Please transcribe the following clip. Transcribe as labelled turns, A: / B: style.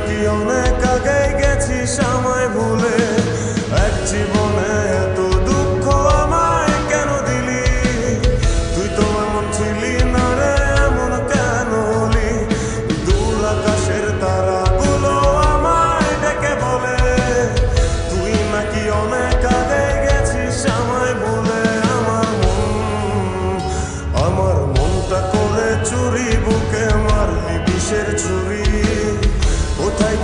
A: নাকি অনেক আগে গেছিস আমায় ভুলে। এক জীবনে এত দুঃখ আমায় কেন দিলি? তুই তো এমন ছিলি না রে, এমন কেন হলি? দূর আকাশের তারাগুলো আমায় ডেকে বলে তুই নাকি অনেক আগে গেছিস আমায় ভুলে। আমার মনটা করে চুরি, বুকে মারলি বিষের ছুরি। কোথায়